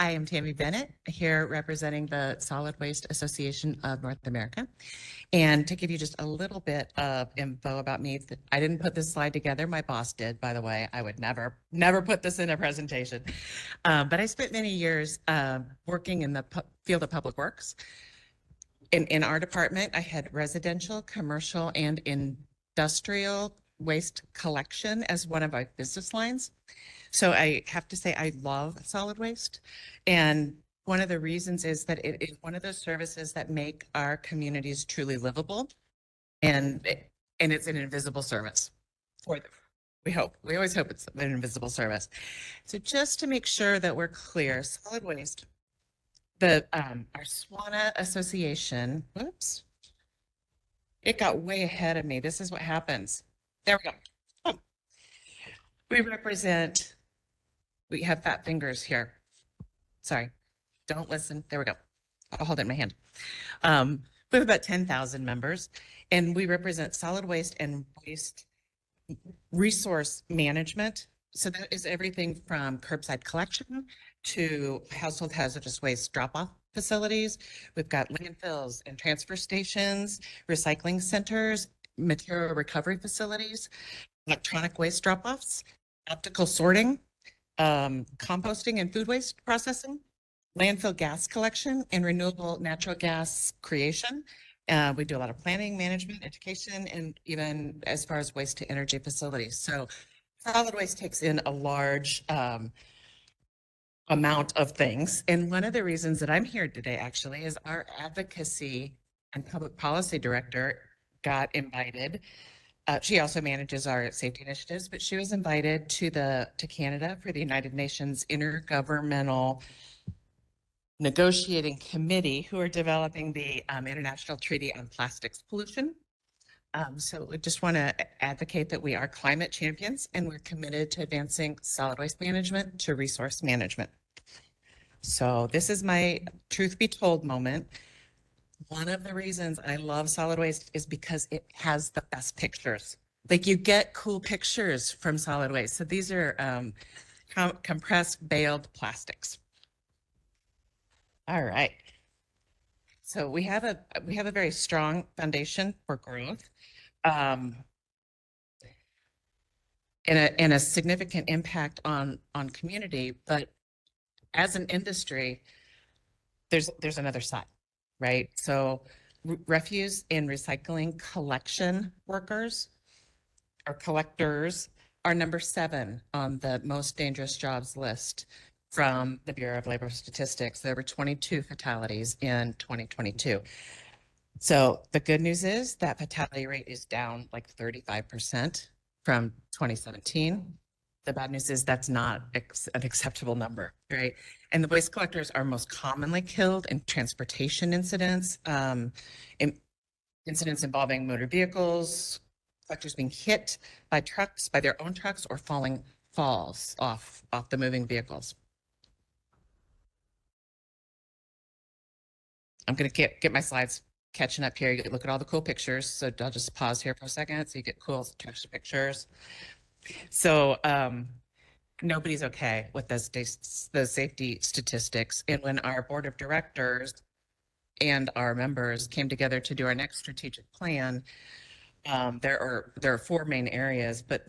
I am Tammy Bennet, here representing the Solid Waste Association of North America. And to give you just a little bit of info about me, I didn't put this slide together. My boss did, by the way. I would never put this in a presentation. But I spent many years working in the field of public works. In our department, I had residential, commercial, and industrial waste collection as one of our business lines. So I have to say I love solid waste. And one of the reasons is that it is one of those services that make our communities truly livable. And it's an invisible service for them. We always hope it's an invisible service. So just to make sure that we're clear, solid waste, our SWANA association, whoops, it got way ahead of me. This is what happens. There we go. Oh. We have fat fingers here. Sorry, don't listen. There we go. I'll hold it in my hand. We have about 10,000 members, and we represent solid waste and waste resource management. So that is everything from curbside collection to household hazardous waste drop-off facilities. We've got landfills and transfer stations, recycling centers, material recovery facilities, electronic waste drop-offs, optical sorting, composting and food waste processing, landfill gas collection, and renewable natural gas creation. We do a lot of planning, management, education, and even as far as waste to energy facilities. So solid waste takes in a large amount of things. And one of the reasons that I'm here today actually is our advocacy and public policy director got invited. She also manages our safety initiatives, but she was invited to Canada for the United Nations Intergovernmental Negotiating Committee, who are developing the International Treaty on Plastics Pollution. So we just want to advocate that we are climate champions and we're committed to advancing solid waste management to resource management. So this is my truth be told moment. One of the reasons I love solid waste is because it has the best pictures. Like you get cool pictures from solid waste. So these are compressed baled plastics. All right. So we have a very strong foundation for growth, and a significant impact on community. But as an industry, there's another side, right? So refuse and recycling collection workers or collectors are number 7 on the most dangerous jobs list from the Bureau of Labor Statistics. There were 22 fatalities in 2022. So the good news is that fatality rate is down like 35% from 2017. The bad news is that's not an acceptable number, right? And the waste collectors are most commonly killed in transportation incidents, incidents involving motor vehicles, collectors being hit by trucks, by their own trucks, or falls off the moving vehicles. I'm going to get my slides catching up here. You can look at all the cool pictures. So I'll just pause here for a second so you get cool pictures. So nobody's okay with those safety statistics. And when our board of directors and our members came together to do our next strategic plan, there are 4 main areas, but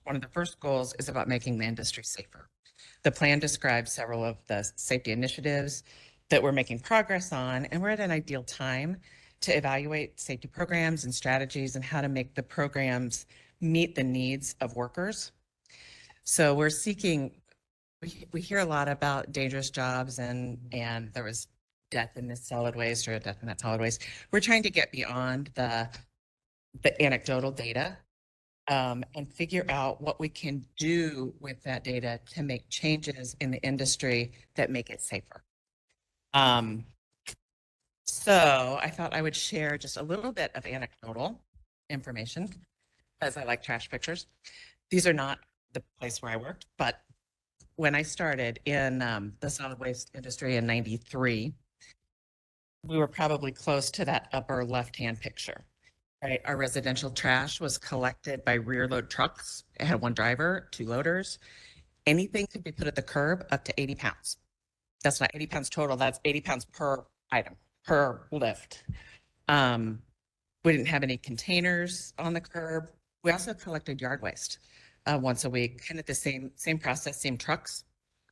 one of the first goals is about making the industry safer. The plan describes several of the safety initiatives that we're making progress on, and we're at an ideal time to evaluate safety programs and strategies and how to make the programs meet the needs of workers. So we're seeking, we hear a lot about dangerous jobs and there was death in this solid waste or death in that solid waste. We're trying to get beyond the anecdotal data and figure out what we can do with that data to make changes in the industry that make it safer. So I thought I would share just a little bit of anecdotal information, as I like trash pictures. These are not the place where I worked, but when I started in the solid waste industry in '93, we were probably close to that upper left-hand picture, right? Our residential trash was collected by rear load trucks. It had 1 driver, 2 loaders. Anything could be put at the curb up to 80 pounds. That's not 80 pounds total. That's 80 pounds per item, per lift. We didn't have any containers on the curb. We also collected yard waste once a week, kind of the same process, same trucks.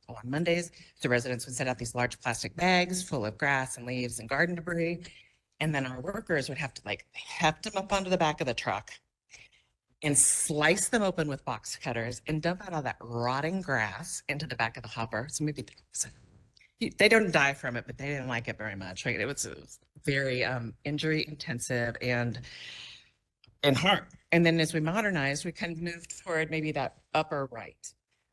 On Mondays, the residents would set out these large plastic bags full of grass and leaves and garden debris. And then our workers would have to like heft them up onto the back of the truck and slice them open with box cutters and dump out all that rotting grass into the back of the hopper. So maybe they don't die from it, but they didn't like it very much. Right? It was very injury intensive and hard. And then as we modernized, we kind of moved toward maybe that upper right.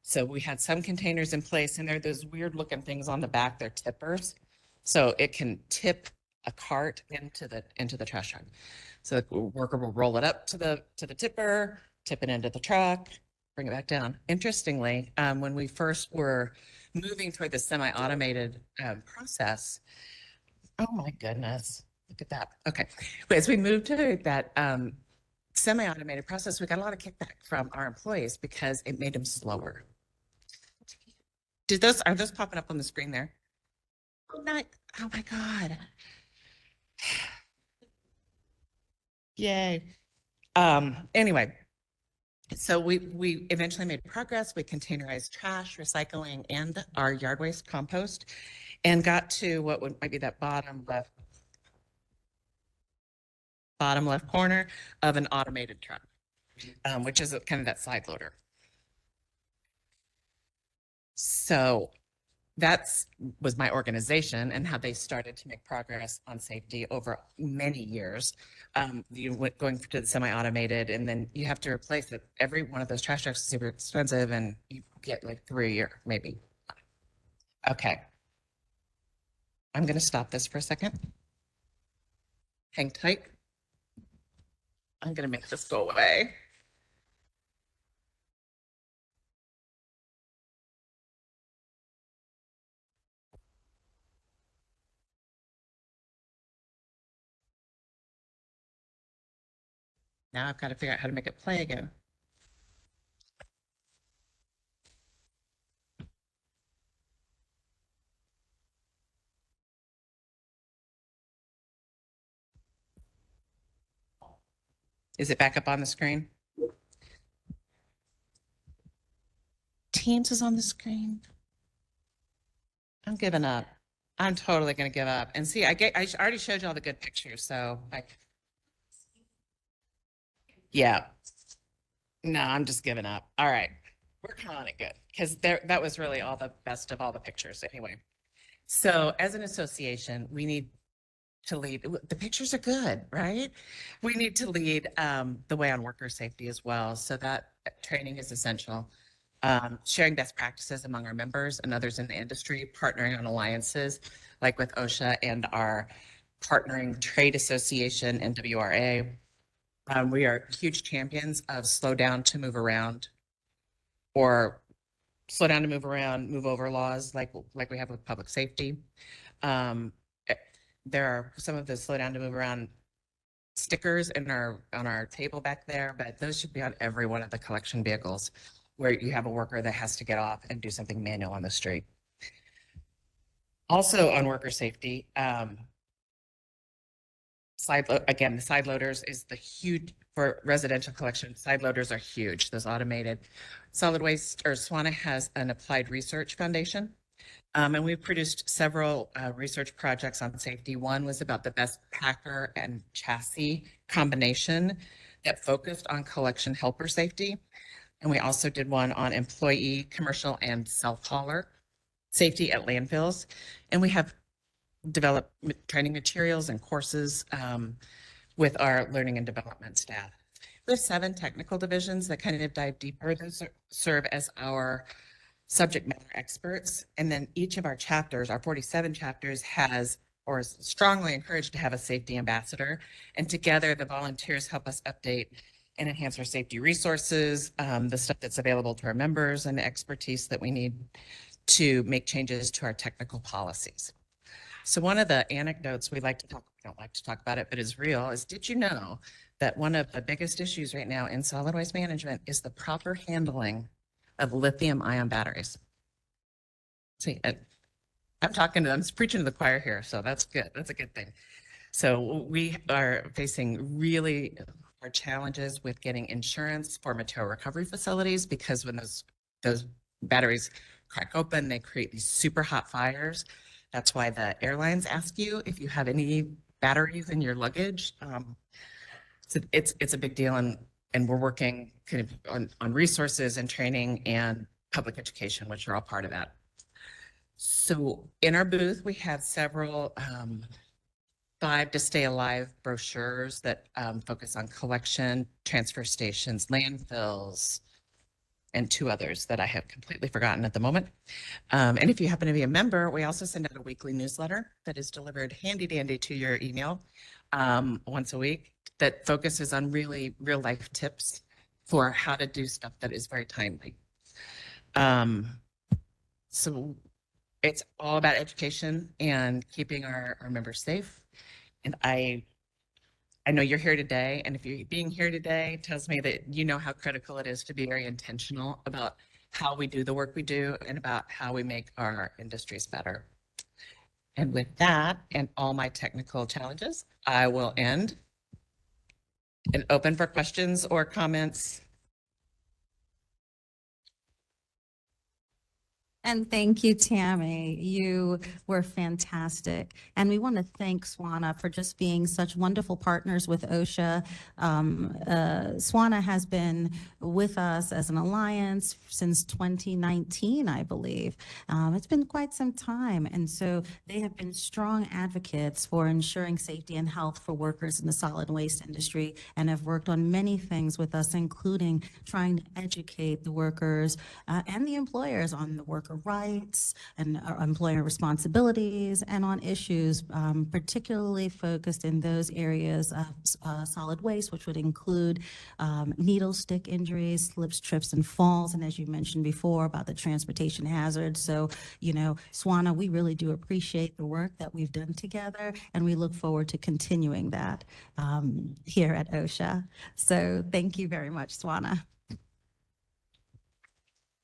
So we had some containers in place, and there are those weird looking things on the back. They're tippers, so it can tip a cart into the trash truck. So the worker will roll it up to the tipper, tip it into the truck, bring it back down. Interestingly, when we first were moving toward the semi-automated process, oh my goodness, look at that. Okay, but as we moved to that semi-automated process, we got a lot of kickback from our employees because it made them slower. Are those popping up on the screen there? Not, oh my God. Yay. Anyway, so we eventually made progress. We containerized trash, recycling, and our yard waste compost, and got to what might be that bottom left corner of an automated truck, which is kind of that side loader. So was my organization and how they started to make progress on safety over many years. You went going to the semi-automated, and then you have to replace it. Every one of those trash trucks is super expensive, and you get like 3 a year, maybe. Okay. I'm going to stop this for a second. Hang tight. I'm going to make this go away. Now I've got to figure out how to make it play again. Is it back up on the screen? Teams is on the screen. I'm giving up. I'm totally going to give up. And see, I already showed you all the good pictures. So yeah, no, I'm just giving up. All right. We're calling it good because that was really all the best of all the pictures anyway. So as an association, we need to lead. The pictures are good, right? We need to lead the way on worker safety as well. So that training is essential. Sharing best practices among our members and others in the industry, partnering on alliances like with OSHA and our partnering trade association, NWRA. We are huge champions of slow down to move around, or slow down to move around, move over laws like we have with public safety. There are some of the slow down to move around stickers on our table back there, but those should be on every one of the collection vehicles where you have a worker that has to get off and do something manual on the street. Also on worker safety, again, the side loaders is the huge for residential collection. Side loaders are huge. Those automated. Solid waste, or SWANA, has an applied research foundation. And we've produced several research projects on safety. One was about the best packer and chassis combination that focused on collection helper safety. And we also did one on employee, commercial, and self-hauler safety at landfills. And we have developed training materials and courses with our learning and development staff. We have 7 technical divisions that kind of dive deeper. Those serve as our subject matter experts. And then each of our chapters, our 47 chapters, has or is strongly encouraged to have a safety ambassador. And together, the volunteers help us update and enhance our safety resources, the stuff that's available to our members, and the expertise that we need to make changes to our technical policies. So one of the anecdotes we don't like to talk about it, but is real, is did you know that one of the biggest issues right now in solid waste management is the proper handling of lithium-ion batteries? See, I'm preaching to the choir here, so that's good. That's a good thing. So we are facing really our challenges with getting insurance for material recovery facilities because when those batteries crack open, they create these super hot fires. That's why the airlines ask you if you have any batteries in your luggage. So it's a big deal, and we're working kind of on resources and training and public education, which are all part of that. So in our booth, we have several 5 to Stay Alive brochures that focus on collection, transfer stations, landfills, and 2 others that I have completely forgotten at the moment. And if you happen to be a member, we also send out a weekly newsletter that is delivered handy dandy to your email once a week that focuses on really real life tips for how to do stuff that is very timely. So it's all about education and keeping our members safe. And I know you're here today, and if you're being here today tells me that you know how critical it is to be very intentional about how we do the work we do and about how we make our industries better. And with that and all my technical challenges, I will end and open for questions or comments. And thank you, Tammy. You were fantastic. And we want to thank SWANA for just being such wonderful partners with OSHA. SWANA has been with us as an alliance since 2019, I believe. It's been quite some time. And so they have been strong advocates for ensuring safety and health for workers in the solid waste industry and have worked on many things with us, including trying to educate the workers and the employers on the worker rights and employer responsibilities and on issues particularly focused in those areas of solid waste, which would include needle stick injuries, slips, trips, and falls. And as you mentioned before about the transportation hazards. So, you know, SWANA, we really do appreciate the work that we've done together, and we look forward to continuing that here at OSHA. So thank you very much, SWANA.